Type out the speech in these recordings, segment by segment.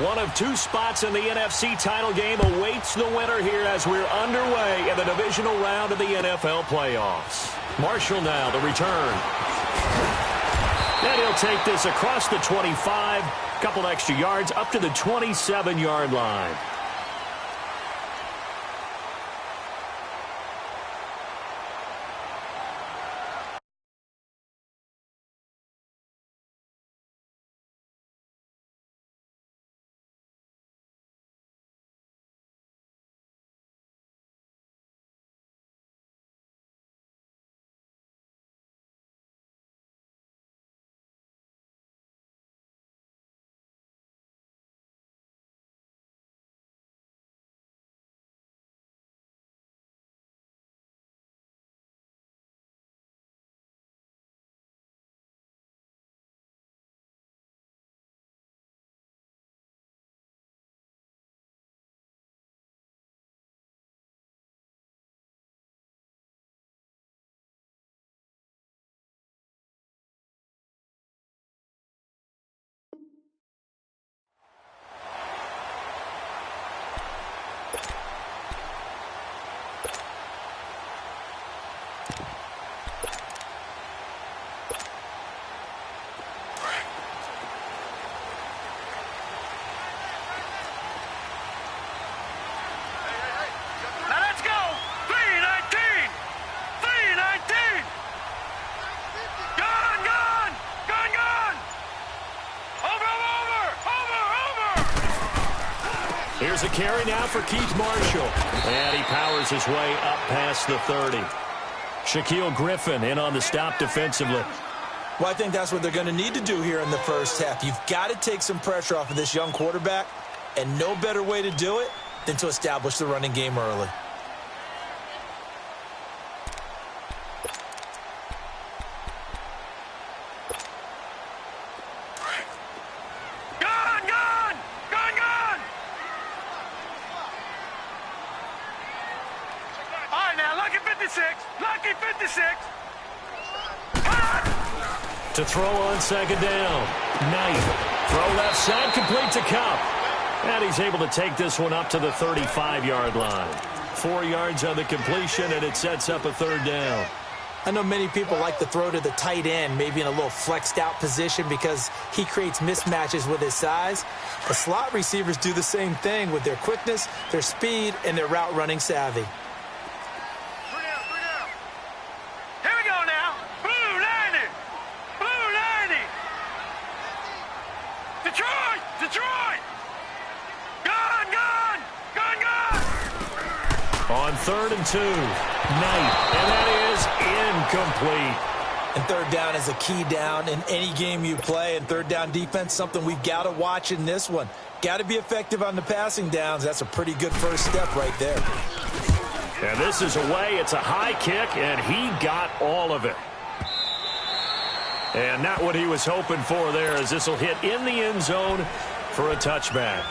One of two spots in the NFC title game awaits the winner here as we're underway in the divisional round of the NFL playoffs. Marshall now, the return. And he'll take this across the 25, couple extra yards up to the 27-yard line. Here's a carry now for Keith Marshall. And he powers his way up past the 30. Shaquille Griffin in on the stop defensively. Well, I think that's what they're going to need to do here in the first half. You've got to take some pressure off of this young quarterback, and no better way to do it than to establish the running game early. To throw on second down. Knight. Throw left side, complete to Cup. And he's able to take this one up to the 35-yard line. 4 yards on the completion, and it sets up a third down. I know many people like to throw to the tight end, maybe in a little flexed out position because he creates mismatches with his size. The slot receivers do the same thing with their quickness, their speed, and their route running savvy. On 3rd and 2, Knight, and that is incomplete. And third down is a key down in any game you play, and third down defense, something we've got to watch in this one. Got to be effective on the passing downs. That's a pretty good first step right there. And this is away. It's a high kick, and he got all of it. And not what he was hoping for there, as this will hit in the end zone for a touchback.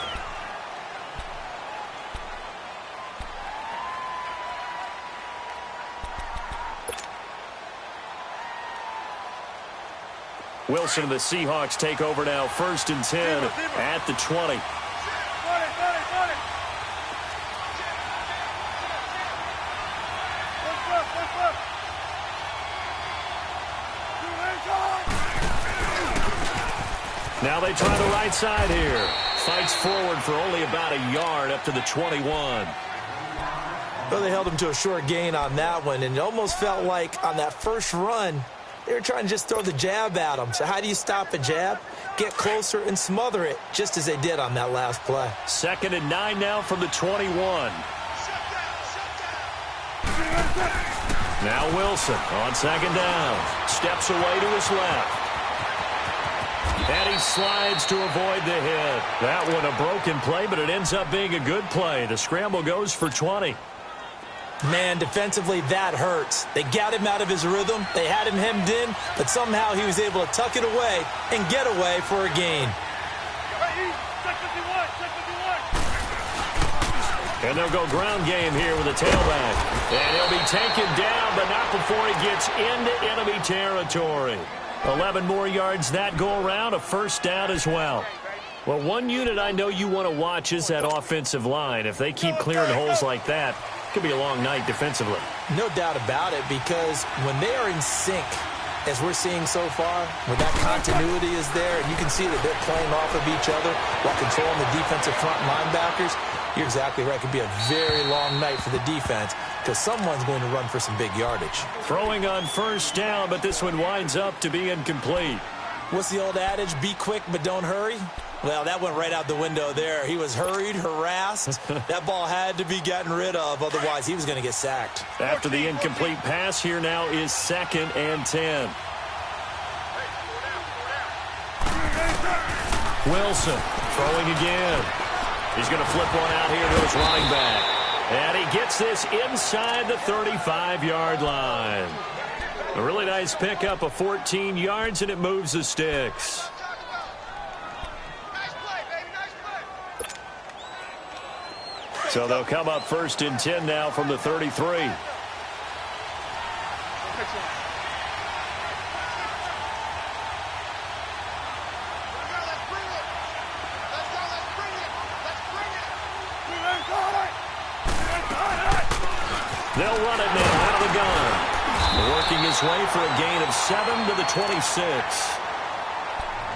Wilson and the Seahawks take over now, 1st and 10 at the 20. Now they try the right side here. Fights forward for only about a yard up to the 21. Well, they held him to a short gain on that one, and it almost felt like on that first run, they were trying to just throw the jab at him. So how do you stop a jab? Get closer and smother it, just as they did on that last play. 2nd and 9 now from the 21. Now Wilson on 2nd down. Steps away to his left. And he slides to avoid the hit. That one a broken play, but it ends up being a good play. The scramble goes for 20. Man, defensively, that hurts. They got him out of his rhythm. They had him hemmed in, but somehow he was able to tuck it away and get away for a gain. And they'll go ground game here with a tailback. And he'll be taken down, but not before he gets into enemy territory. 11 more yards that go around, a first down as well. Well, one unit I know you want to watch is that offensive line. If they keep clearing holes like that, it could be a long night defensively. No doubt about it, because when they are in sync, as we're seeing so far, when that continuity is there, and you can see that they're playing off of each other while controlling the defensive front linebackers, you're exactly right. It could be a very long night for the defense because someone's going to run for some big yardage. Throwing on first down, but this one winds up to be incomplete. What's the old adage? Be quick, but don't hurry. Well, that went right out the window there. He was hurried, harassed. That ball had to be gotten rid of, otherwise he was going to get sacked. After the incomplete pass, here now is 2nd and 10. Wilson throwing again. He's going to flip one out here to his running back. And he gets this inside the 35-yard line. A really nice pickup of 14 yards, and it moves the sticks. So they'll come up 1st and 10 now from the 33. They'll run it now out of the gun. Working his way for a gain of 7 to the 26.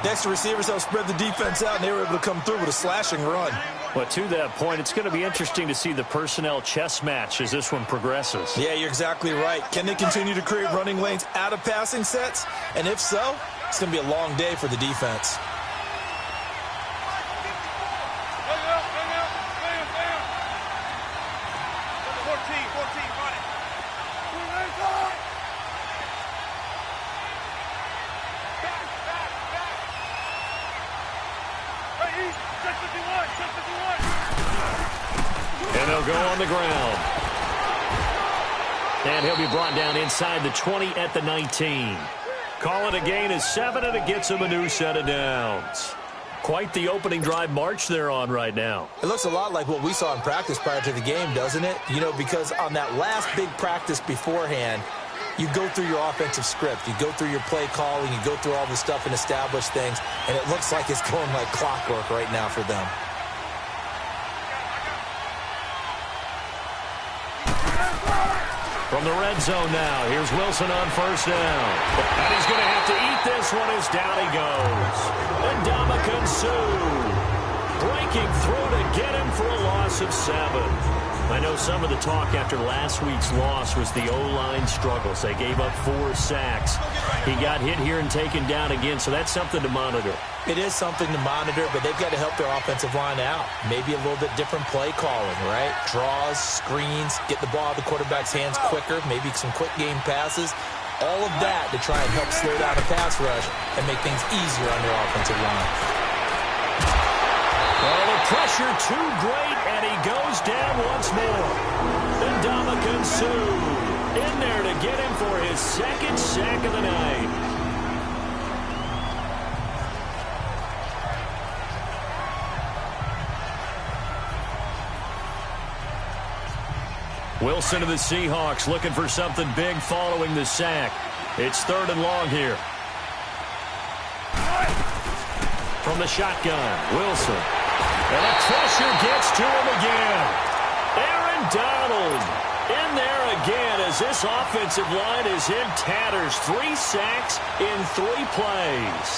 Next, the receivers helped spread the defense out, and they were able to come through with a slashing run. Well, to that point, it's going to be interesting to see the personnel chess match as this one progresses. Yeah, you're exactly right. Can they continue to create running lanes out of passing sets? And if so, it's going to be a long day for the defense. And they'll go on the ground. And he'll be brought down inside the 20 at the 19. Call it a gain of 7, and it gets him a new set of downs. Quite the opening drive march they're on right now. It looks a lot like what we saw in practice prior to the game, doesn't it? You know, because on that last big practice beforehand, you go through your offensive script. You go through your play calling. You go through all the stuff and establish things. And it looks like it's going like clockwork right now for them. From the red zone now, here's Wilson on first down. And he's going to have to eat this one as down he goes. And Ndamukong Suh breaking through to get him for a loss of 7. I know some of the talk after last week's loss was the O-line struggles. They gave up 4 sacks. He got hit here and taken down again, so that's something to monitor. It is something to monitor, but they've got to help their offensive line out. Maybe a little bit different play calling, right? Draws, screens, get the ball out of the quarterback's hands quicker, maybe some quick game passes. All of that to try and help slow down a pass rush and make things easier on their offensive line. Well, the pressure too great, and he goes down once more. And Ndamukong Suh in there to get him for his 2nd sack of the night. Wilson of the Seahawks looking for something big following the sack. It's 3rd and long here. From the shotgun, Wilson. And the pressure gets to him again. Aaron Donald in there again as this offensive line is in tatters. 3 sacks in 3 plays.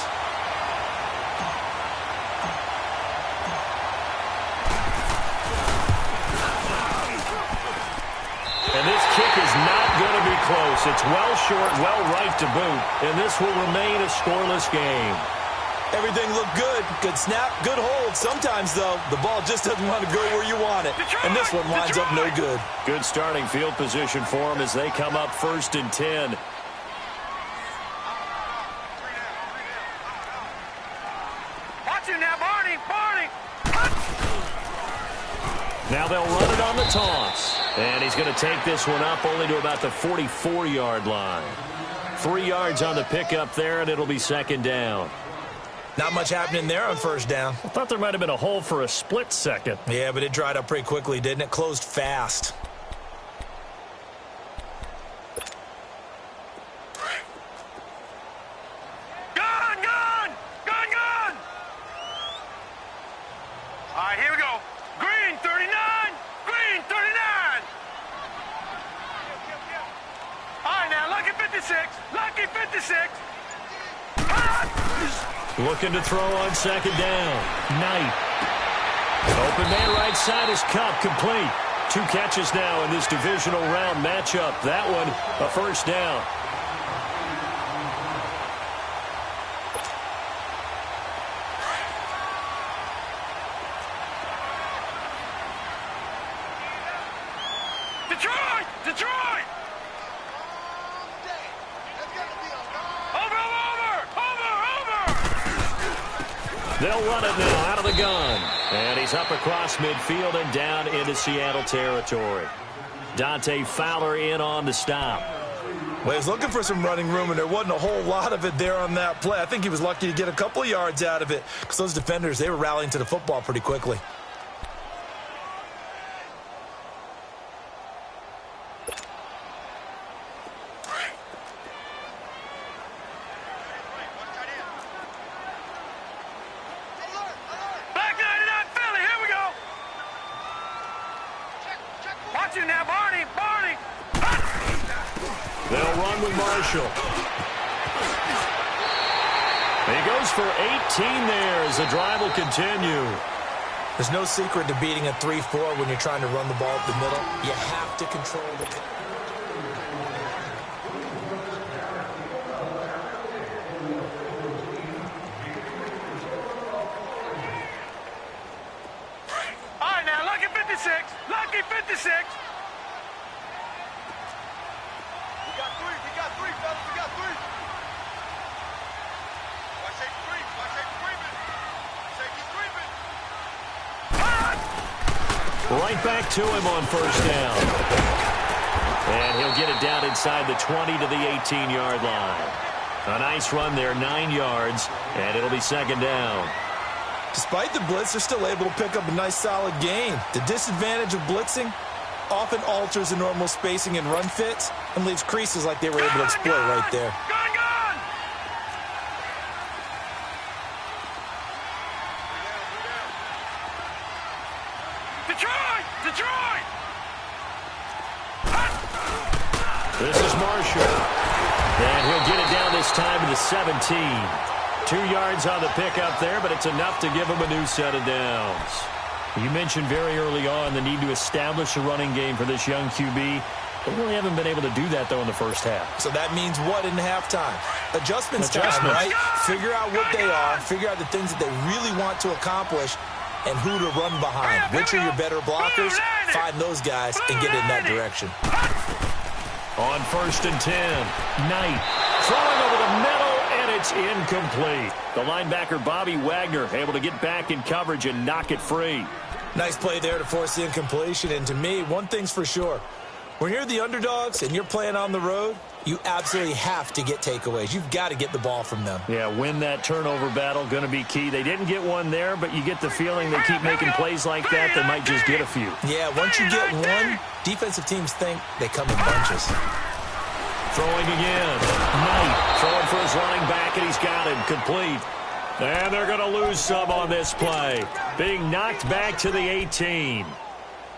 And this kick is not going to be close. It's well short, well right to boot. And this will remain a scoreless game. Everything looked good. Good snap, good hold. Sometimes, though, the ball just doesn't want to go where you want it. And this one winds up no good. Good starting field position for them as they come up 1st and 10. Watch him now, Barney. Now they'll run it on the toss. And he's going to take this one up only to about the 44-yard line. 3 yards on the pickup there, and it'll be 2nd down. Not much happening there on first down. I thought there might have been a hole for a split second. Yeah, but it dried up pretty quickly, didn't it? Closed fast. 56. Lucky 56. Looking to throw on second down. Knight. Open man right side is Cup, complete. 2 catches now in this divisional round matchup. That one, a first down. Detroit! Detroit! They'll run it now out of the gun. And he's up across midfield and down into Seattle territory. Dante Fowler in on the stop. Well, he was looking for some running room, and there wasn't a whole lot of it there on that play. I think he was lucky to get a couple of yards out of it because those defenders, they were rallying to the football pretty quickly. They'll run with Marshall. He goes for 18 there as the drive will continue. There's no secret to beating a 3-4 when you're trying to run the ball up the middle. You have to control the... All right, now, lucky 56. Lucky 56. Right back to him on first down. And he'll get it down inside the 20 to the 18-yard line. A nice run there, 9 yards, and it'll be second down. Despite the blitz, they're still able to pick up a nice solid gain. The disadvantage of blitzing often alters the normal spacing and run fits and leaves creases like they were able to exploit right there. Detroit! This is Marshall. And he'll get it down this time to the 17. 2 yards on the pickup there, but it's enough to give him a new set of downs. You mentioned very early on the need to establish a running game for this young QB. They really haven't been able to do that, though, in the first half. So that means what in halftime? Adjustments time, right? Figure out what they are, figure out the things that they really want to accomplish, and who to run behind. Which are your better blockers? Find those guys and get in that direction. On first and 10, Knight throwing over the middle, and it's incomplete. The linebacker, Bobby Wagner, able to get back in coverage and knock it free. Nice play there to force the incompletion. And to me, one thing's for sure. When you're the underdogs and you're playing on the road, you absolutely have to get takeaways. You've got to get the ball from them. Yeah, win that turnover battle, going to be key. They didn't get one there, but you get the feeling they keep making plays like that, they might just get a few. Yeah, once you get one, defensive teams think they come in bunches. Throwing again. Knight throwing for his running back, and he's got him complete. And they're going to lose some on this play. Being knocked back to the 18.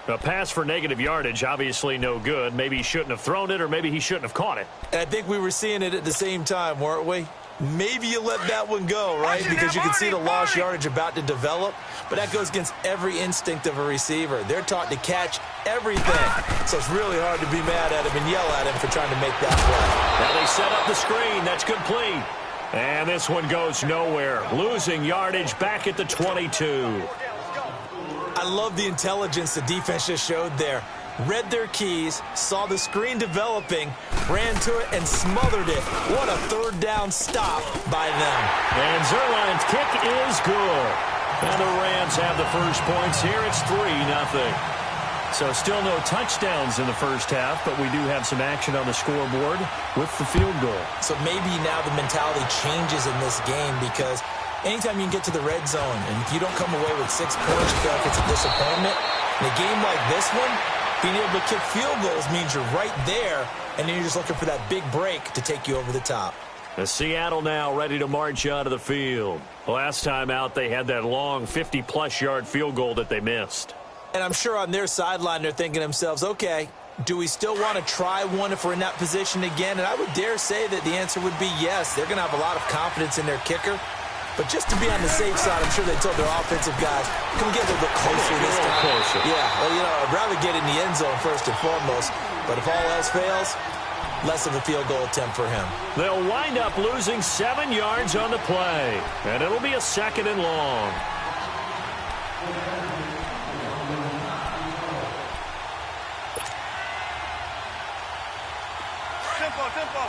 A pass for negative yardage, obviously no good. Maybe he shouldn't have thrown it, or maybe he shouldn't have caught it. And I think we were seeing it at the same time, weren't we? Maybe you let that one go, right? Because you can see the lost yardage about to develop. But that goes against every instinct of a receiver. They're taught to catch everything. So it's really hard to be mad at him and yell at him for trying to make that play. Now they set up the screen. That's complete. And this one goes nowhere. Losing yardage back at the 22. I love the intelligence the defense just showed there. Read their keys, saw the screen developing, ran to it, and smothered it. What a third down stop by them. And Zerline's kick is good. And the Rams have the first points here. It's 3-0. So still no touchdowns in the first half, but we do have some action on the scoreboard with the field goal. So maybe now the mentality changes in this game because anytime you can get to the red zone, and if you don't come away with 6 points, you feel like it's a disappointment. In a game like this one, being able to kick field goals means you're right there, and then you're just looking for that big break to take you over the top. The Seattle now ready to march onto the field. Last time out, they had that long 50-plus yard field goal that they missed. And I'm sure on their sideline they're thinking to themselves, okay, Do we still want to try one if we're in that position again? And I would dare say that the answer would be yes. They're going to have a lot of confidence in their kicker. But just to be on the safe side, I'm sure they told their offensive guys, come get a little bit closer this time. Closer. Yeah, well, you know, I'd rather get in the end zone first and foremost. But if all else fails, less of a field goal attempt for him. They'll wind up losing 7 yards on the play. And it'll be a 2nd and long. Tempo.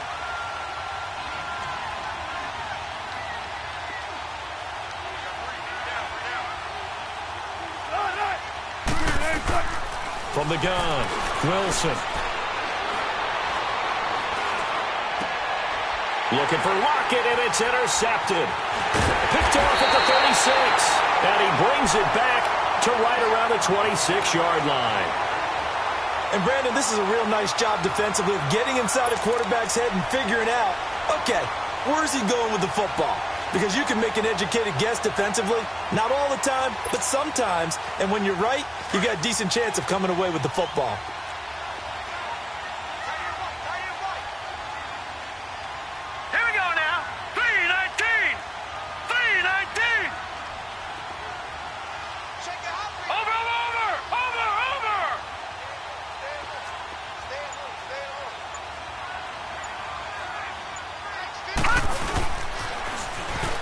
From the gun, Wilson. Looking for Lockett, and it's intercepted. Picked off at the 36. And he brings it back to right around the 26-yard line. And, Brandon, this is a real nice job defensively of getting inside a quarterback's head and figuring out, okay, where's he going with the football? Because you can make an educated guess defensively. Not all the time, but sometimes. And when you're right, you've got a decent chance of coming away with the football. Here we go now. 3-19. 3-19. Over.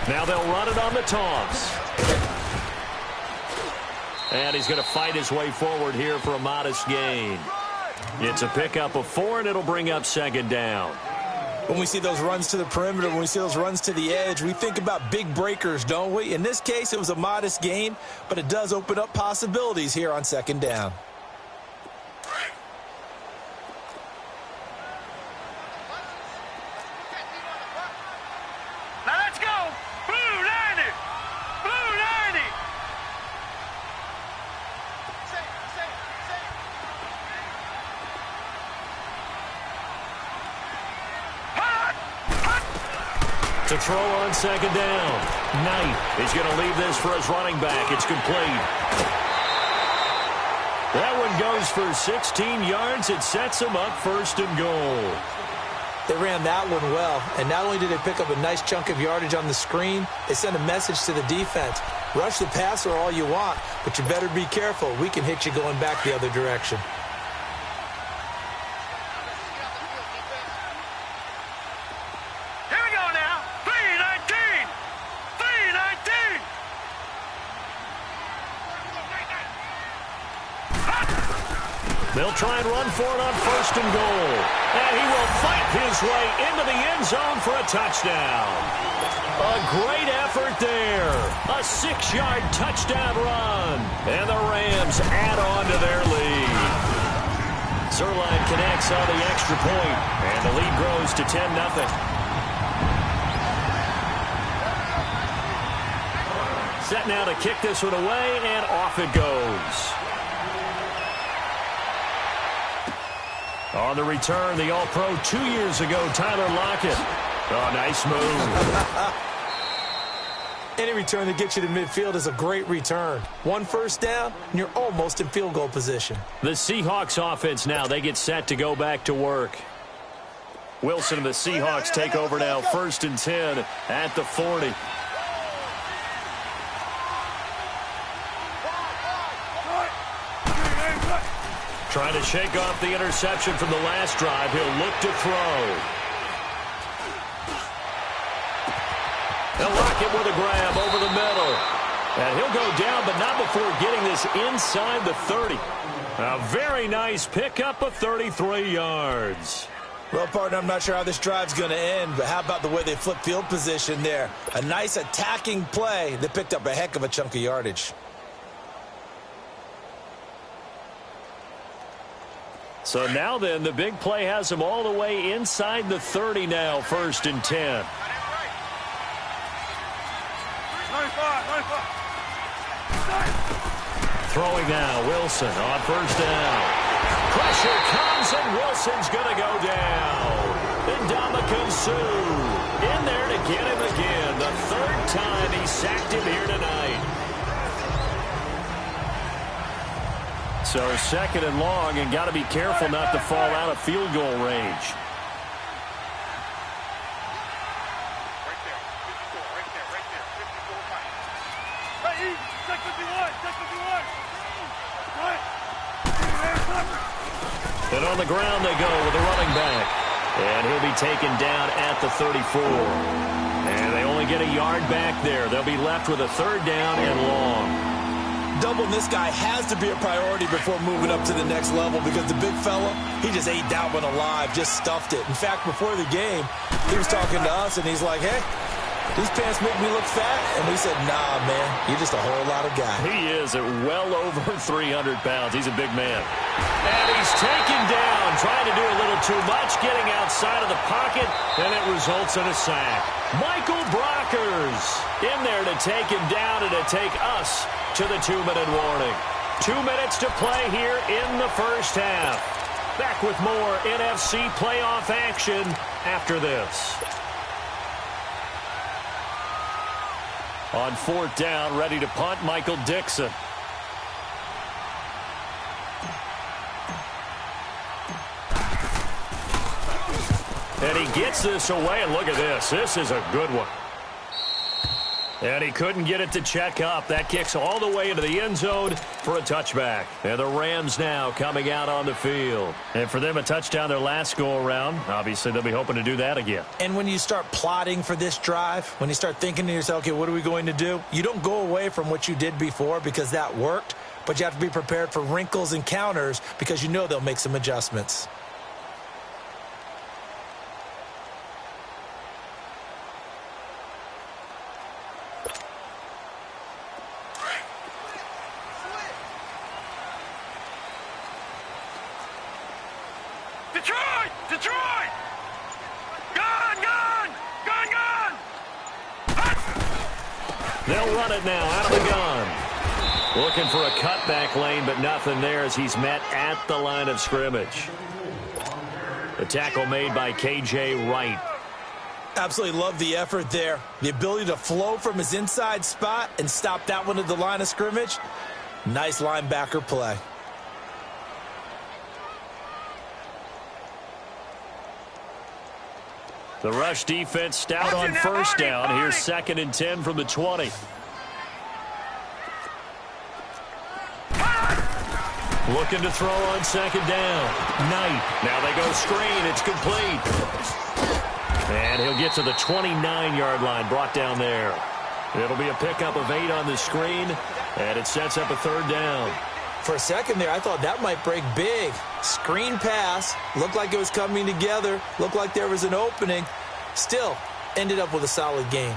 Now they'll run it on the toss. And he's going to fight his way forward here for a modest gain. It's a pickup of 4, and it'll bring up 2nd down. When we see those runs to the perimeter, when we see those runs to the edge, we think about big breakers, don't we? In this case, it was a modest gain, but it does open up possibilities here on 2nd down. Now let's go. Blue 90. Blue 90. To throw on 2nd down. Knight is going to leave this for his running back. It's complete. That one goes for 16 yards. It sets him up 1st and goal. They ran that one well, and not only did they pick up a nice chunk of yardage on the screen, they sent a message to the defense. Rush the passer all you want, but you better be careful. We can hit you going back the other direction. Here we go now. 3-19. 3-19. They'll try and run for it on 1st and goal. And he will fight his way into the end zone for a touchdown. A great effort there. A 6-yard touchdown run. And the Rams add on to their lead. Zerline connects on the extra point, and the lead grows to 10-0. Set now to kick this one away, and off it goes. On the return, the All-Pro 2 years ago, Tyler Lockett. Oh, nice move. Any return that gets you to midfield is a great return. 1 first down, and you're almost in field goal position. The Seahawks offense now, they get set to go back to work. Wilson and the Seahawks take over now, 1st and 10 at the 40. Trying to shake off the interception from the last drive. He'll look to throw. They'll lock it with a grab over the middle. And he'll go down, but not before getting this inside the 30. A very nice pickup of 33 yards. Well, partner, I'm not sure how this drive's going to end, but how about the way they flip field position there? A nice attacking play that picked up a heck of a chunk of yardage. So now then, the big play has him all the way inside the 30 now, 1st and 10. 95. Throwing now, Wilson on 1st down. Pressure comes, and Wilson's going to go down. Ndamukong Suh in there to get him again. The 3rd time he sacked him here tonight. So 2nd and long, and got to be careful not to fall out of field goal range. And on the ground they go with the running back. And he'll be taken down at the 34. And they only get a yard back there. They'll be left with a 3rd down and long. Doubling this guy has to be a priority before moving up to the next level because the big fella, he just ate that one alive, just stuffed it. In fact, before the game, he was talking to us, and he's like, hey, these pants make me look fat. And we said, nah, man, you're just a whole lot of guy. He is at well over 300 pounds. He's a big man. And he's taken down, trying to do a little too much, getting outside of the pocket, and it results in a sack. Michael Brockers in there to take him down and to take us to the 2-minute warning. 2 minutes to play here in the first half. Back with more NFC playoff action after this. On 4th down, ready to punt, Michael Dixon. And he gets this away, and look at this. This is a good one. And he couldn't get it to check up. That kicks all the way into the end zone for a touchback. And the Rams now coming out on the field. And for them, a touchdown their last go-around. Obviously, they'll be hoping to do that again. And when you start plotting for this drive, when you start thinking to yourself, okay, what are we going to do? You don't go away from what you did before because that worked, but you have to be prepared for wrinkles and counters because you know they'll make some adjustments. Detroit! Detroit! Gone! Gone! Gone! Gone! They'll run it now out of the gun. Looking for a cutback lane, but nothing there as he's met at the line of scrimmage. The tackle made by K.J. Wright. Absolutely love the effort there. The ability to flow from his inside spot and stop that one at the line of scrimmage. Nice linebacker play. The rush defense stout on 1st down. Here's 2nd and 10 from the 20. Looking to throw on 2nd down. Knight. Now they go screen. It's complete. And he'll get to the 29-yard line, brought down there. It'll be a pickup of 8 on the screen, and it sets up a 3rd down. For a second there, I thought that might break big. Screen pass. Looked like it was coming together. Looked like there was an opening. Still, ended up with a solid game.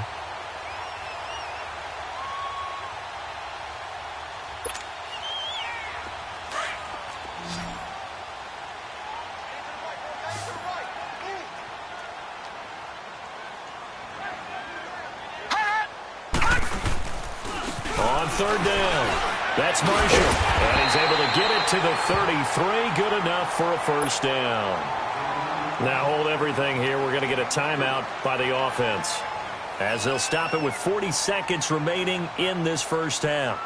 On 3rd down. That's Marshall. And he's able to get it to the 33. Good enough for a 1st down. Now hold everything here. We're going to get a timeout by the offense, as they'll stop it with 40 seconds remaining in this first half.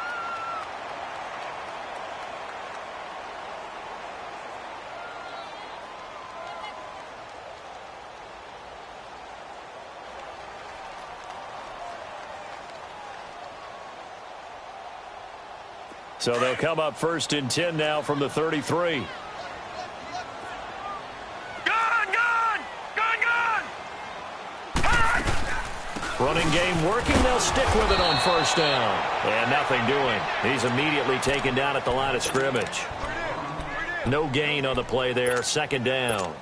So they'll come up 1st and 10 now from the 33. Running game working. They'll stick with it on 1st down. And nothing doing. He's immediately taken down at the line of scrimmage. No gain on the play there. 2nd down.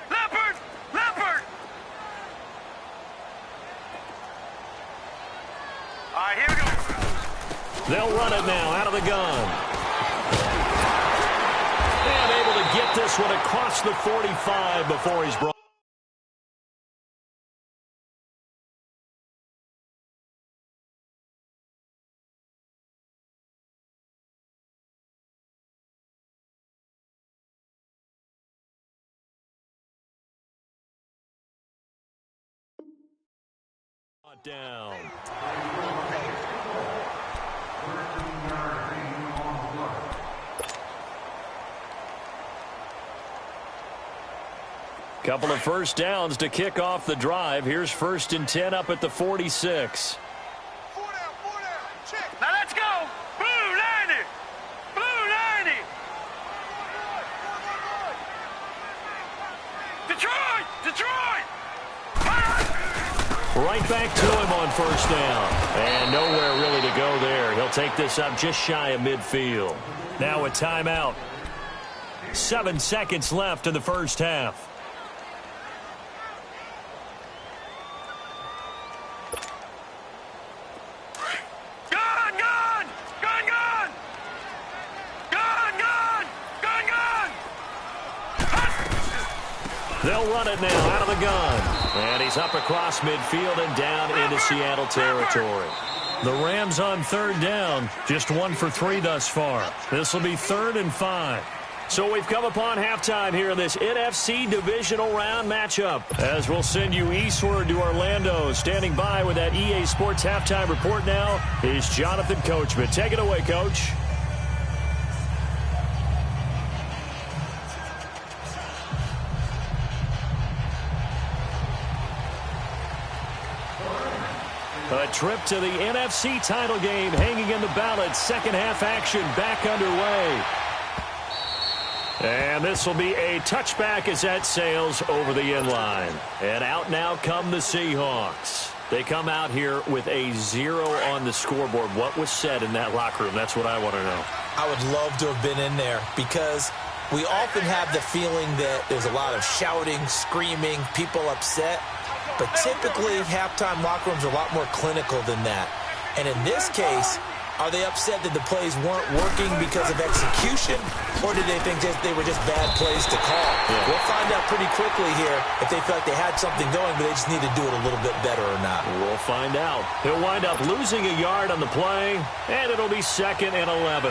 Leopard! All right, here we go. They'll run it now out of the gun. And able to get this one across the 45 before he's brought. fourth down. Couple of first downs to kick off the drive. Here's 1st and 10 up at the 46. Now let's go. Blue 90. Blue 90. Detroit. Detroit. Right back to him on 1st down. And nowhere really to go there. He'll take this up just shy of midfield. Now a timeout. 7 seconds left in the first half. They'll run it now out of the gun. And he's up across midfield and down into Seattle territory. The Rams on 3rd down, just 1 for 3 thus far. This will be 3rd and 5. So we've come upon halftime here in this NFC divisional round matchup. As we'll send you eastward to Orlando. Standing by with that EA Sports halftime report now is Jonathan Coachman. Take it away, Coach. A trip to the NFC title game hanging in the balance. Second half action back underway. And this will be a touchback as that sails over the end line. And out now come the Seahawks. They come out here with a 0 on the scoreboard. What was said in that locker room? That's what I want to know. I would love to have been in there because we often have the feeling that there's a lot of shouting, screaming, people upset. But typically, halftime locker rooms are a lot more clinical than that. And in this case, are they upset that the plays weren't working because of execution, or did they think they were just bad plays to call? Yeah. We'll find out pretty quickly here if they feel like they had something going, but they just need to do it a little bit better or not. We'll find out. He'll wind up losing a yard on the play, and it'll be 2nd and 11.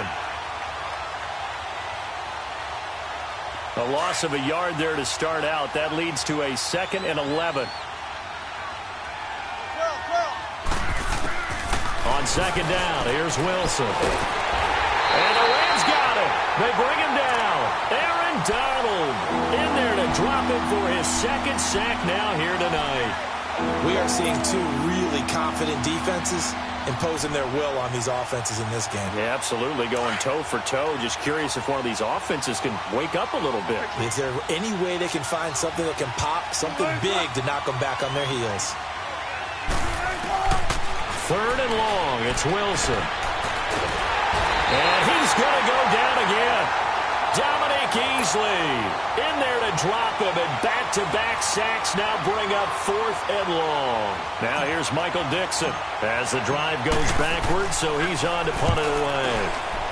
A loss of a yard there to start out. That leads to a 2nd and 11. On 2nd down, here's Wilson. And the Rams got it. They bring him down. Aaron Donald in there to drop him for his 2nd sack now here tonight. We are seeing 2 really confident defenses imposing their will on these offenses in this game. Yeah, absolutely, going toe for toe. Just curious if one of these offenses can wake up a little bit. Is there any way they can find something that can pop, something big to knock them back on their heels? 3rd and long, it's Wilson. And he's going to go down again. Dominique Easley in there to drop him, and back-to-back sacks now bring up 4th and long. Now here's Michael Dixon as the drive goes backwards, so he's on to punt it away.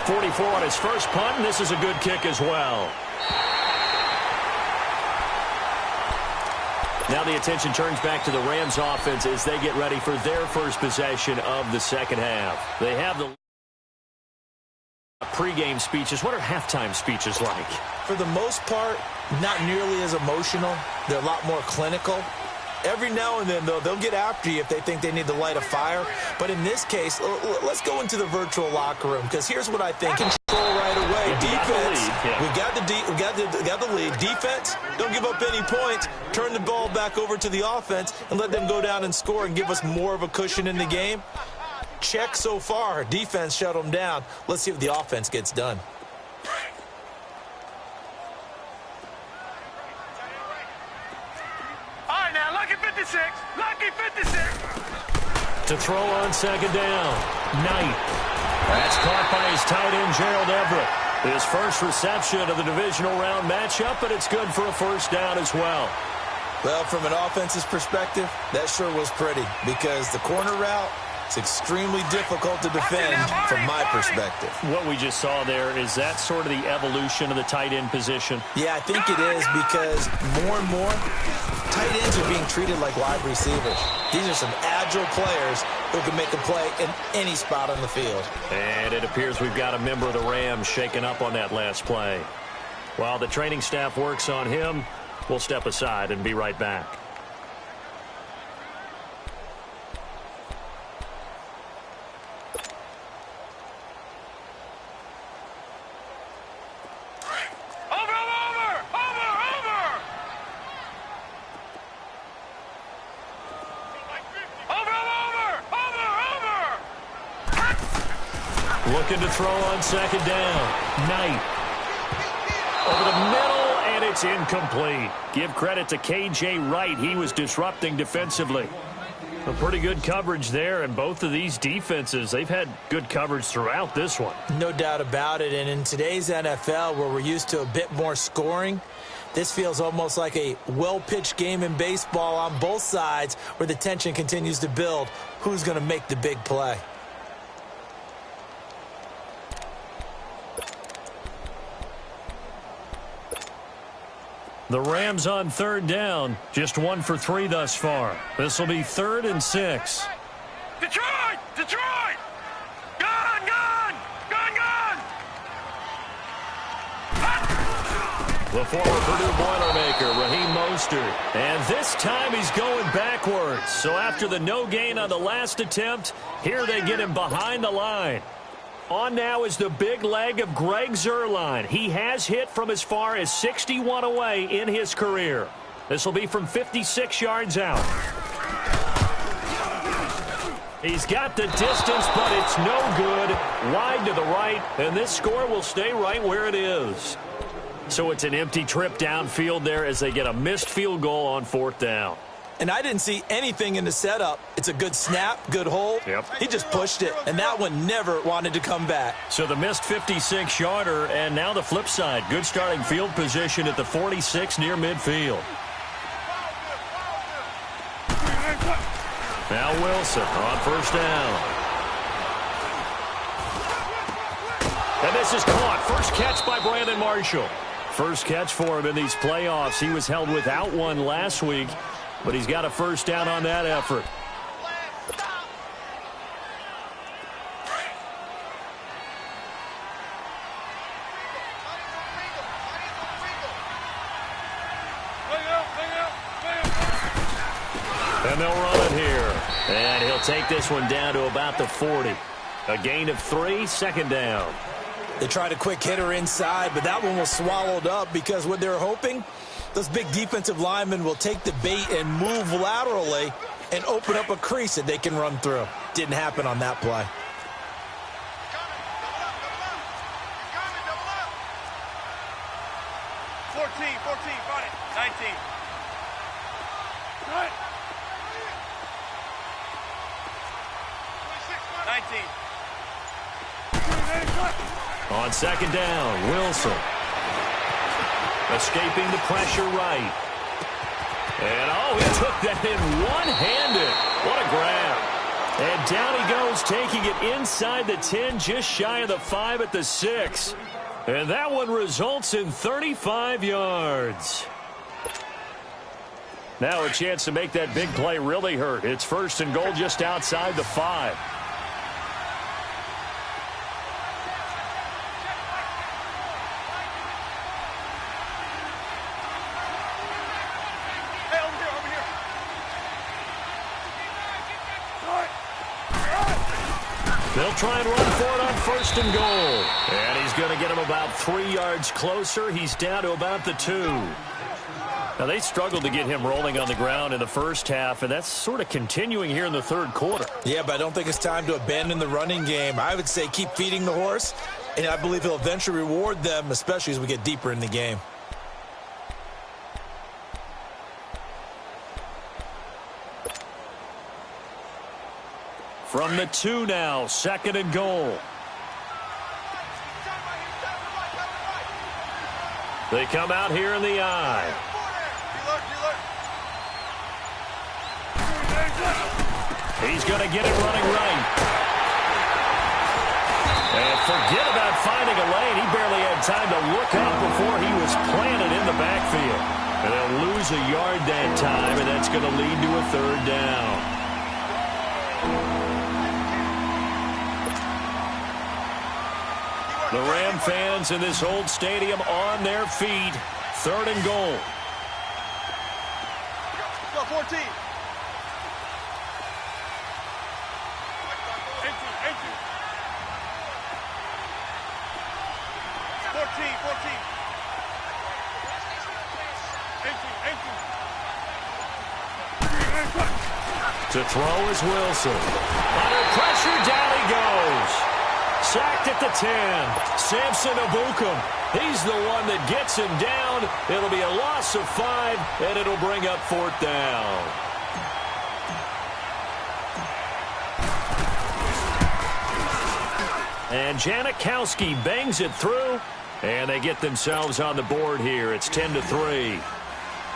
44 on his first punt, and this is a good kick as well. Now the attention turns back to the Rams offense as they get ready for their first possession of the second half. They have the pregame speeches. What are halftime speeches like? For the most part, not nearly as emotional. They're a lot more clinical. Every now and then, though, they'll get after you if they think they need to light a fire. But in this case, let's go into the virtual locker room, because here's what I think. Control right away. Defense, we got the lead. Defense, don't give up any points. Turn the ball back over to the offense and let them go down and score and give us more of a cushion in the game. Check so far. Defense shut them down. Let's see if the offense gets done. Lucky 56. To throw on 2nd down. Knight. That's caught by his tight end, Gerald Everett. His first reception of the divisional round matchup, but it's good for a 1st down as well. Well, from an offense's perspective, that sure was pretty, because the corner route, it's extremely difficult to defend from my perspective. What we just saw there, is that sort of the evolution of the tight end position? Yeah, I think it is, because more and more, tight ends are being treated like wide receivers. These are some agile players who can make a play in any spot on the field. And it appears we've got a member of the Rams shaken up on that last play. While the training staff works on him, we'll step aside and be right back. Looking to throw on second down. Knight. Over the middle, and it's incomplete. Give credit to K.J. Wright. He was disrupting defensively. A pretty good coverage there, and both of these defenses, they've had good coverage throughout this one. No doubt about it, and in today's NFL, where we're used to a bit more scoring, this feels almost like a well-pitched game in baseball on both sides where the tension continues to build. Who's going to make the big play? The Rams on third down, just 1 for 3 thus far. This will be 3rd and 6. Detroit! Detroit! Gun! Gun! Gun! Gun! The former Purdue Boilermaker, Raheem Mostert. And this time he's going backwards. So after the no gain on the last attempt, here they get him behind the line. On now is the big leg of Greg Zuerlein. He has hit from as far as 61 away in his career. This will be from 56 yards out. He's got the distance, but it's no good. Wide to the right, and this score will stay right where it is. So it's an empty trip downfield there as they get a missed field goal on 4th down. And I didn't see anything in the setup. It's a good snap, good hold. Yep. He just pushed it, and that one never wanted to come back. So the missed 56-yarder, and now the flip side. Good starting field position at the 46 near midfield. Now Wilson on 1st down. And this is caught. First catch by Brandon Marshall. First catch for him in these playoffs. He was held without one last week, but he's got a 1st down on that effort. And they'll run it here. And he'll take this one down to about the 40. A gain of 3, 2nd down. They tried a quick hitter inside, but that one was swallowed up because what they're hoping, those big defensive linemen will take the bait and move laterally and open up a crease that they can run through. Didn't happen on that play. Got it. 19. Good. 19. On 2nd down, Wilson. Escaping the pressure right. And, oh, he took that in one-handed. What a grab. And down he goes, taking it inside the 10, just shy of the 5 at the 6. And that one results in 35 yards. Now a chance to make that big play really hurt. It's 1st and goal just outside the 5. They'll try and run for it on 1st and goal. And he's going to get him about 3 yards closer. He's down to about the 2. Now, they struggled to get him rolling on the ground in the first half, and that's sort of continuing here in the 3rd quarter. Yeah, but I don't think it's time to abandon the running game. I would say keep feeding the horse, and I believe he'll eventually reward them, especially as we get deeper in the game. From the 2 now, 2nd and goal. They come out here in the I. He's going to get it running right. And forget about finding a lane. He barely had time to look up before he was planted in the backfield. And they'll lose a yard that time, and that's going to lead to a 3rd down. The Ram fans in this old stadium on their feet. 3rd and goal. Go 14. 18. 14. 18. To throw is Wilson. Under pressure, down he goes. sacked at the 10. Samson Abukum, he's the one that gets him down. It'll be a loss of 5, and it'll bring up 4th down. And Janikowski bangs it through, and they get themselves on the board here. It's 10-3.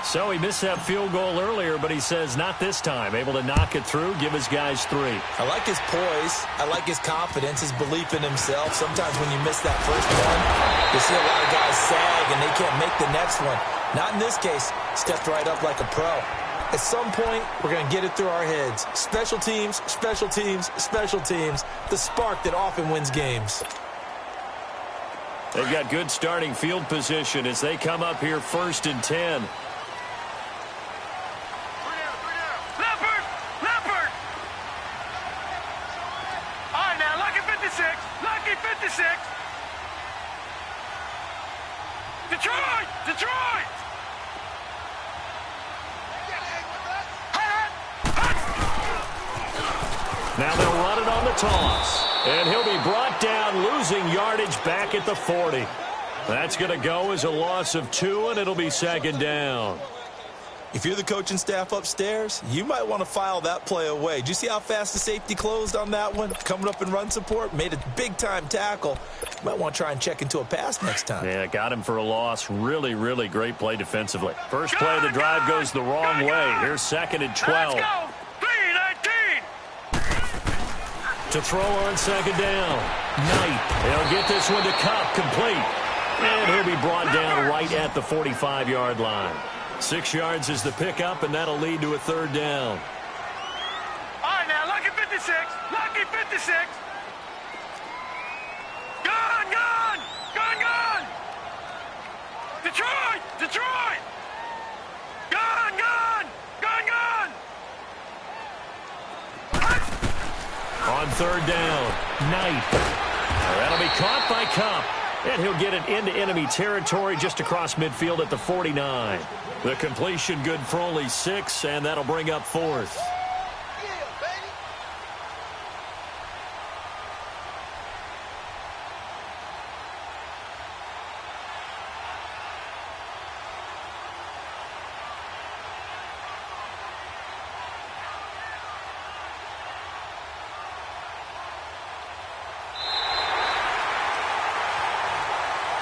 So he missed that field goal earlier, but he says not this time. Able to knock it through, give his guys 3. I like his poise. I like his confidence, his belief in himself. Sometimes when you miss that first one, you see a lot of guys sag and they can't make the next one. Not in this case. Stepped right up like a pro. At some point, we're going to get it through our heads. Special teams, special teams, special teams. The spark that often wins games. They've got good starting field position as they come up here 1st and 10. Detroit! Now they'll run it on the toss. And he'll be brought down, losing yardage back at the 40. That's going to go as a loss of 2, and it'll be 2nd down. If you're the coaching staff upstairs, you might want to file that play away. Did you see how fast the safety closed on that one? Coming up in run support, made a big-time tackle. You might want to try and check into a pass next time. Yeah, got him for a loss. Really, really great play defensively. First play of the drive goes the wrong way. Here's 2nd and 12. Let's go. 3-19. To throw on 2nd down. Knight. He'll get this one to Cup, complete. And he'll be brought down right at the 45-yard line. 6 yards is the pickup, and that'll lead to a 3rd down. All right, now, lucky 56. Lucky 56. Gone, gone. Gone, gone. Detroit. Detroit. Gone, gone. Gone, gone. On 3rd down, Knight. That'll be caught by Cup. And he'll get it into enemy territory just across midfield at the 49. The completion good for only 6, and that'll bring up 4th.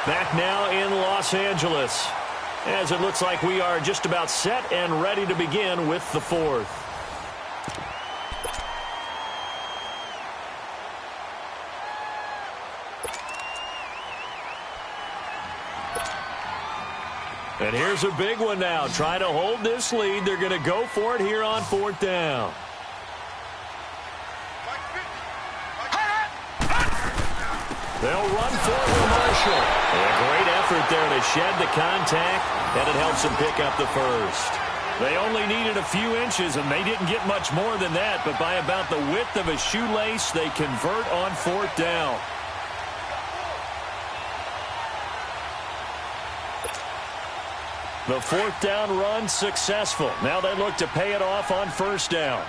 Back now in Los Angeles, as it looks like we are just about set and ready to begin with the 4th. And here's a big one now. Trying to hold this lead. They're going to go for it here on 4th down. They'll run forward, Marshall. A great effort there to shed the contact, and it helps them pick up the 1st. They only needed a few inches, and they didn't get much more than that, but by about the width of a shoelace, they convert on 4th down. The 4th down run successful. Now they look to pay it off on 1st down.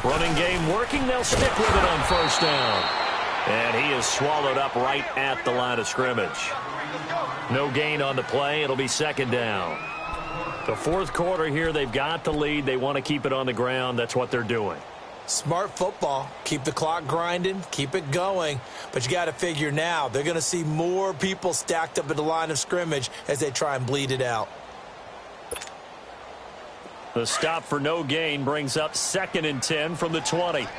Running game working. They'll stick with it on 1st down. And he is swallowed up right at the line of scrimmage. No gain on the play. It'll be 2nd down. The 4th quarter here, they've got the lead. They want to keep it on the ground. That's what they're doing. Smart football. Keep the clock grinding. Keep it going. But you got to figure now, they're going to see more people stacked up at the line of scrimmage as they try and bleed it out. The stop for no gain brings up 2nd and 10 from the 20. Now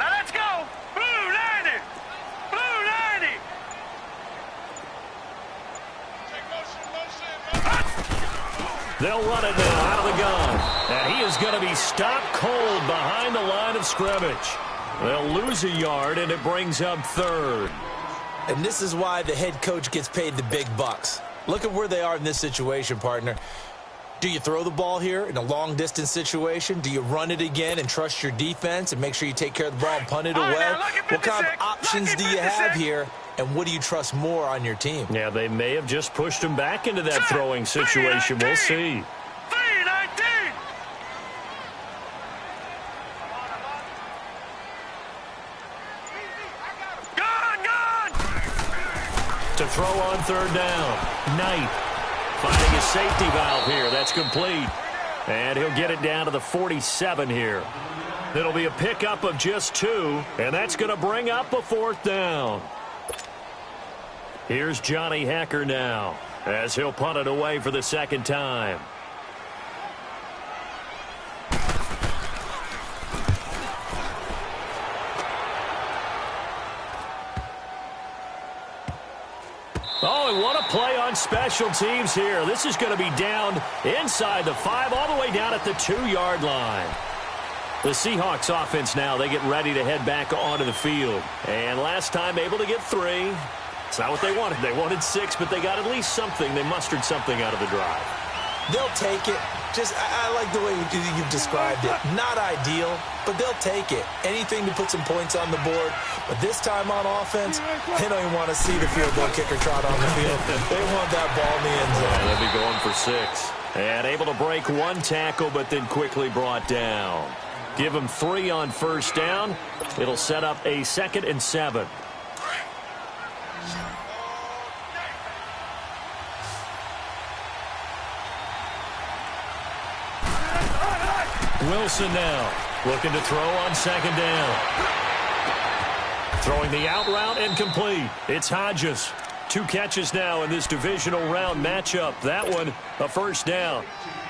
let's go. Blue 90. Blue 90. They'll run it now out of the gun. And he is going to be stopped cold behind the line of scrimmage. They'll lose a yard, and it brings up 3rd. And this is why the head coach gets paid the big bucks. Look at where they are in this situation, partner. Do you throw the ball here in a long-distance situation? Do you run it again and trust your defense and make sure you take care of the ball and punt it away? Now, What kind of options do you have here? and what do you trust more on your team? Yeah, they may have just pushed him back into that throwing situation. We'll see. To throw on third down. Knight finding a safety valve here. That's complete. And he'll get it down to the 47 here. It'll be a pickup of just 2, and that's going to bring up a fourth down. Here's Johnny Hacker now, as he'll punt it away for the second time. Oh, and what a play on special teams here. This is going to be down inside the 5, all the way down at the 2-yard line. The Seahawks offense now, they get ready to head back onto the field. And last time able to get 3. It's not what they wanted. They wanted 6, but they got at least something. They mustered something out of the drive. They'll take it. I like the way you've described it. Not ideal, but they'll take it. Anything to put some points on the board. But this time on offense, they don't even want to see the field goal kicker trot on the field. They want that ball in the end zone. Yeah, they'll be going for 6. And able to break 1 tackle, but then quickly brought down. Give them 3 on first down. It'll set up a 2nd and 7. Wilson now looking to throw on second down. Throwing the out route and complete. It's Hodges. 2 catches now in this divisional round matchup. That one, a first down.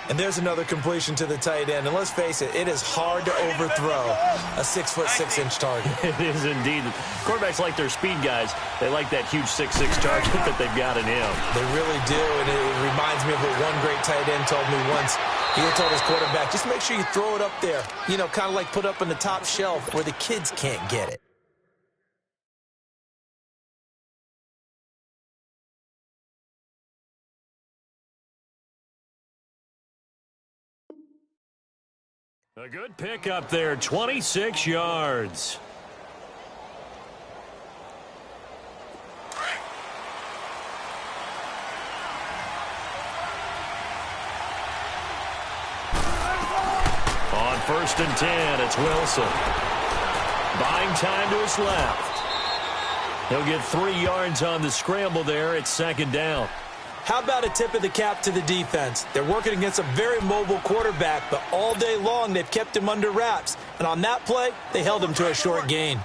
And there's another completion to the tight end. And let's face it, it is hard to overthrow a 6'6" target. It is indeed. Quarterbacks like their speed guys. They like that huge 6'6" target that they've got in him. They really do, and it reminds me of what one great tight end told me once. He had told his quarterback, just make sure you throw it up there. You know, kind of like put up on the top shelf where the kids can't get it. A good pickup there, 26 yards. On 1st and 10, it's Wilson. Buying time to his left. He'll get 3 yards on the scramble there. It's 2nd down. How about a tip of the cap to the defense? They're working against a very mobile quarterback, but all day long they've kept him under wraps. And on that play, they held him to a short gain.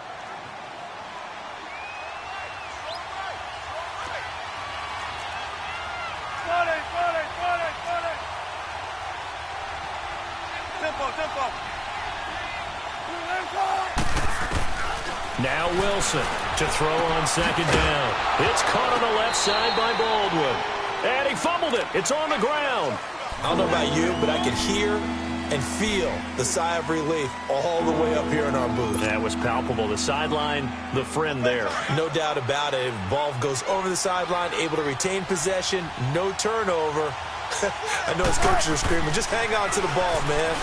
Now Wilson to throw on 2nd down. It's caught on the left side by Baldwin. And he fumbled it. It's on the ground. I don't know about you, but I could hear and feel the sigh of relief all the way up here in our booth. That was palpable. The sideline, the friend there. No doubt about it. Ball goes over the sideline, able to retain possession, no turnover. I know his coaches are screaming, just hang on to the ball, man.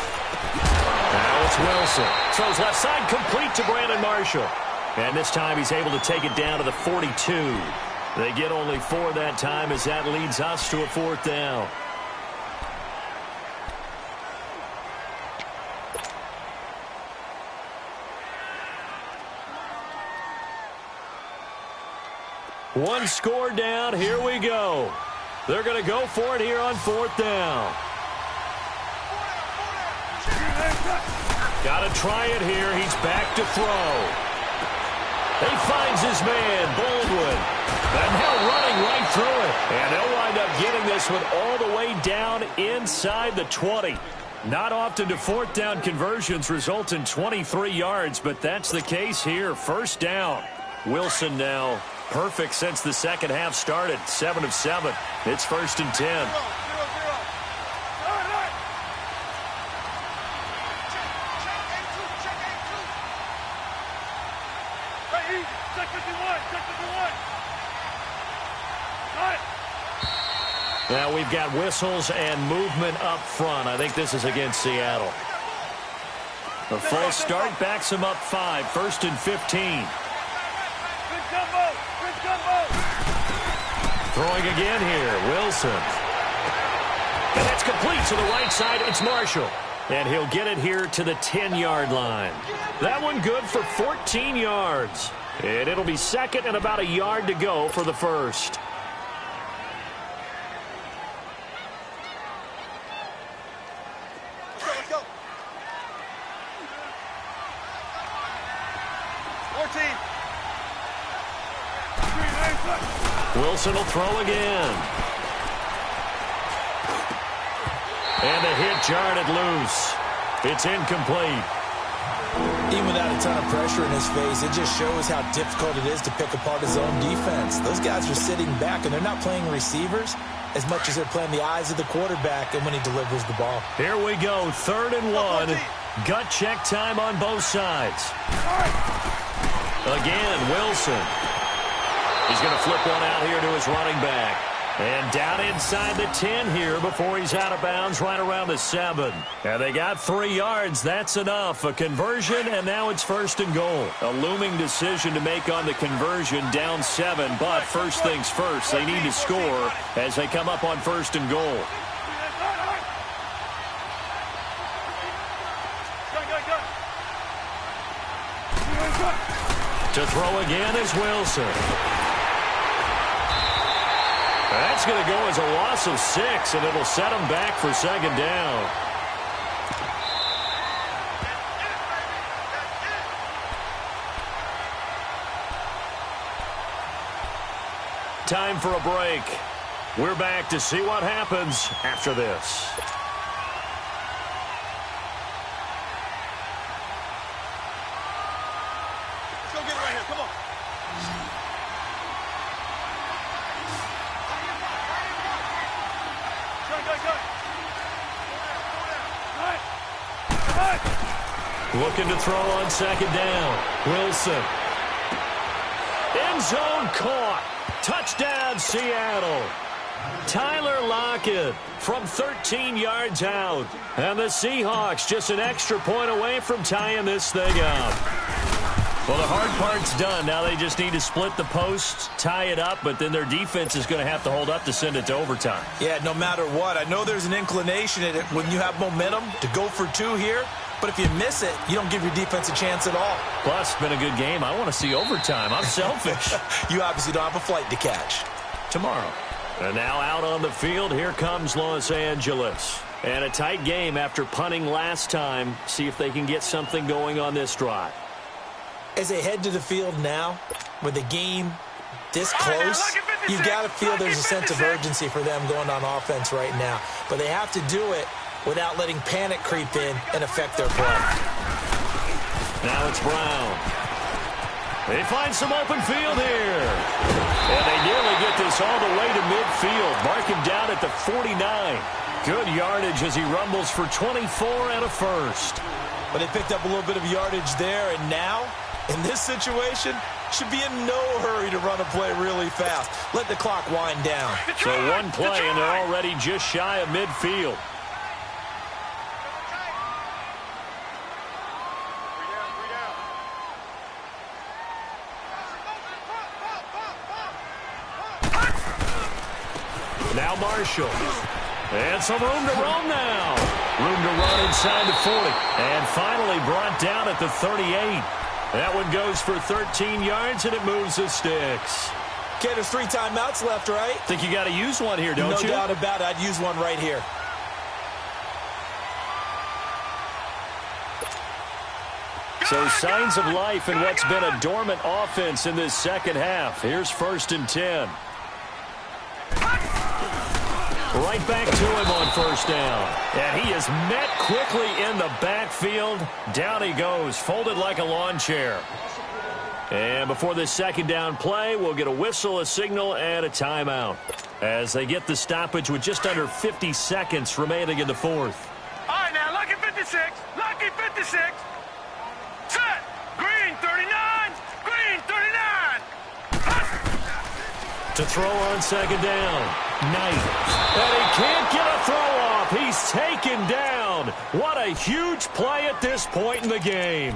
Now it's Wilson. Throws left side, complete to Brandon Marshall. And this time he's able to take it down to the 42. They get only 4 that time as that leads us to a 4th down. One score down. Here we go. They're going to go for it here on 4th down. Got to try it here. He's back to throw. He finds his man, Baldwin. And now running right through it. And they'll wind up getting this one all the way down inside the 20. Not often do 4th down conversions result in 23 yards, but that's the case here. 1st down. Wilson now perfect since the second half started. 7 of 7. It's 1st and 10. Now we've got whistles and movement up front. I think this is against Seattle. The full start backs him up 5. 1st and 15. Good combo. Good combo. Throwing again here, Wilson. And that's complete to the right side. It's Marshall. And he'll get it here to the 10-yard line. That one good for 14 yards. And it'll be second and about a yard to go for the first. Let's go. 14. Wilson will throw again. And a hit jarred it loose. It's incomplete. Even without a ton of pressure in his face, it just shows how difficult it is to pick apart his own defense. Those guys are sitting back, and they're not playing receivers as much as they're playing the eyes of the quarterback and when he delivers the ball. Here we go, 3rd and 1. Gut check time on both sides. Again, Wilson. He's going to flip one out here to his running back. And down inside the 10 here before he's out of bounds right around the 7. And they got 3 yards. That's enough. A conversion, and now it's 1st and goal. A looming decision to make on the conversion, down 7. But first things first, they need to score as they come up on 1st and goal. To throw again is Wilson. That's going to go as a loss of 6, and it'll set him back for 2nd down. Time for a break. We're back to see what happens after this. Let's go get it right here. Come on. Looking to throw on 2nd down. Wilson. End zone caught. Touchdown, Seattle. Tyler Lockett from 13 yards out. And the Seahawks just an extra point away from tying this thing up. Well, the hard part's done. Now they just need to split the posts, tie it up, but then their defense is going to have to hold up to send it to overtime. Yeah, no matter what. I know there's an inclination in it when you have momentum to go for 2 here, but if you miss it, you don't give your defense a chance at all. Plus, it's been a good game. I want to see overtime. I'm selfish. You obviously don't have a flight to catch. Tomorrow. And now out on the field, here comes Los Angeles. And a tight game after punting last time. See if they can get something going on this drive. As they head to the field now, with the game this close, you've got to feel there's a sense of urgency for them going on offense right now. But they have to do it without letting panic creep in and affect their play. Now it's Brown. They find some open field here. And they nearly get this all the way to midfield. Mark him down at the 49. Good yardage as he rumbles for 24 and a first. But they picked up a little bit of yardage there, and now, in this situation, should be in no hurry to run a play really fast. Let the clock wind down. So one play, and they're already just shy of midfield. Now Marshall. And some room to roam now. Room to run inside the 40. And finally brought down at the 38. That one goes for 13 yards, and it moves the sticks. Okay, there's 3 timeouts left, right? Think you got to use one here, don't you? No doubt about it. I'd use one right here. So signs of life in what's been a dormant offense in this second half. Here's 1st and 10. Right back to him on 1st down. And he is met quickly in the backfield. Down he goes, folded like a lawn chair. And before this 2nd down play, we'll get a whistle, a signal, and a timeout. As they get the stoppage with just under 50 seconds remaining in the 4th. All right, now, lucky 56. Lucky 56. Set. Green 39. Green 39. To throw on 2nd down. Knight. And he can't get a throw off. He's taken down. What a huge play at this point in the game.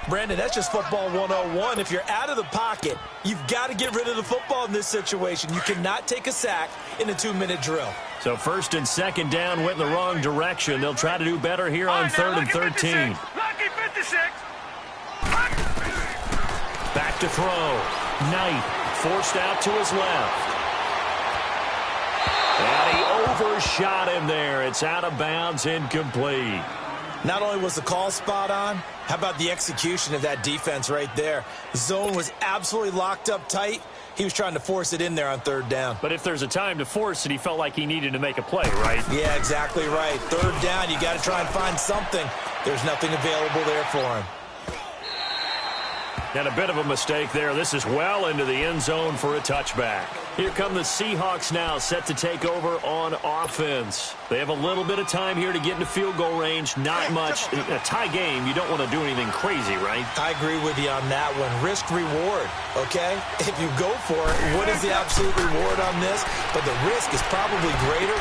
Brandon, that's just football 101. If you're out of the pocket, you've got to get rid of the football in this situation. You cannot take a sack in a 2-minute drill. So first and second down went in the wrong direction. They'll try to do better here on third and 13. Lucky 56. Back to throw. Knight forced out to his left. And he overshot him there. It's out of bounds, incomplete. Not only was the call spot on, how about the execution of that defense right there? The zone was absolutely locked up tight. He was trying to force it in there on third down. But if there's a time to force it, he felt like he needed to make a play, right? Yeah, exactly right. Third down, you got to try and find something. There's nothing available there for him. And a bit of a mistake there. This is well into the end zone for a touchback. Here come the Seahawks now, set to take over on offense. They have a little bit of time here to get into field goal range. Not much. A tie game, you don't want to do anything crazy, right? I agree with you on that one. Risk reward, okay? If you go for it, what is the absolute reward on this? But the risk is probably greater.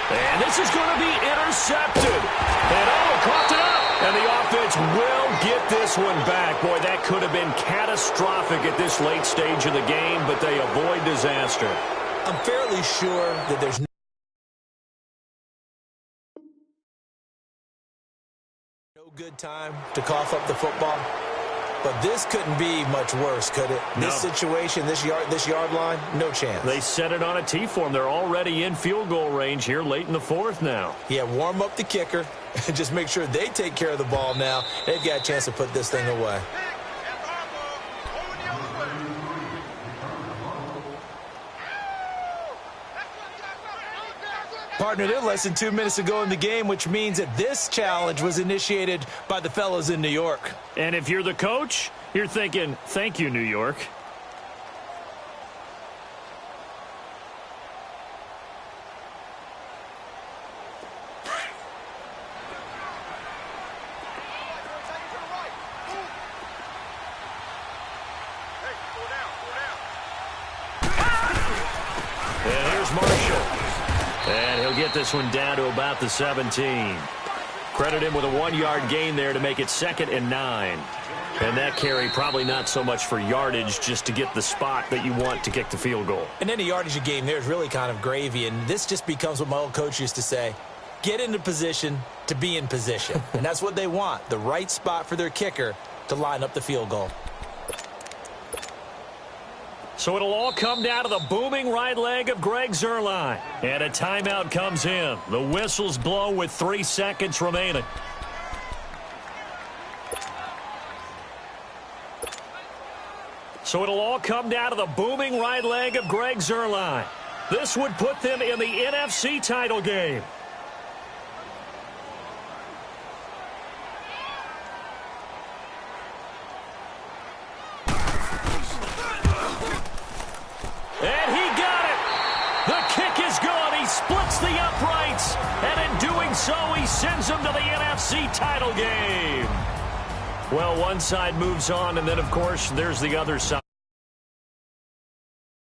And this is going to be intercepted. And caught it up. And the offense will get this one back. Boy, that could have been catastrophic at this late stage of the game, but they avoid disaster. I'm fairly sure that there's no good time to cough up the football. But this couldn't be much worse, could it? No. This situation, this yard line, no chance. They set it on a T form. They're already in field goal range here late in the fourth now. Yeah, warm up the kicker and just make sure they take care of the ball now. They've got a chance to put this thing away. Partner, they're less than 2 minutes to go in the game, which means that this challenge was initiated by the fellas in New York. And if you're the coach, you're thinking, thank you, New York. And here's Marshall. And he'll get this one down to about the 17. Credit him with a 1-yard gain there to make it 2nd and 9. And that carry probably not so much for yardage, just to get the spot that you want to kick the field goal. And any yardage you gain there is really kind of gravy. And this just becomes what my old coach used to say. Get into position to be in position. And that's what they want, the right spot for their kicker to line up the field goal. So it'll all come down to the booming right leg of Greg Zuerlein. And a timeout comes in. The whistle's blown with 3 seconds remaining. So it'll all come down to the booming right leg of Greg Zuerlein. This would put them in the NFC title game. And he got it. The kick is good. He splits the uprights. And in doing so, he sends them to the NFC title game. Well, one side moves on, and then, of course, there's the other side.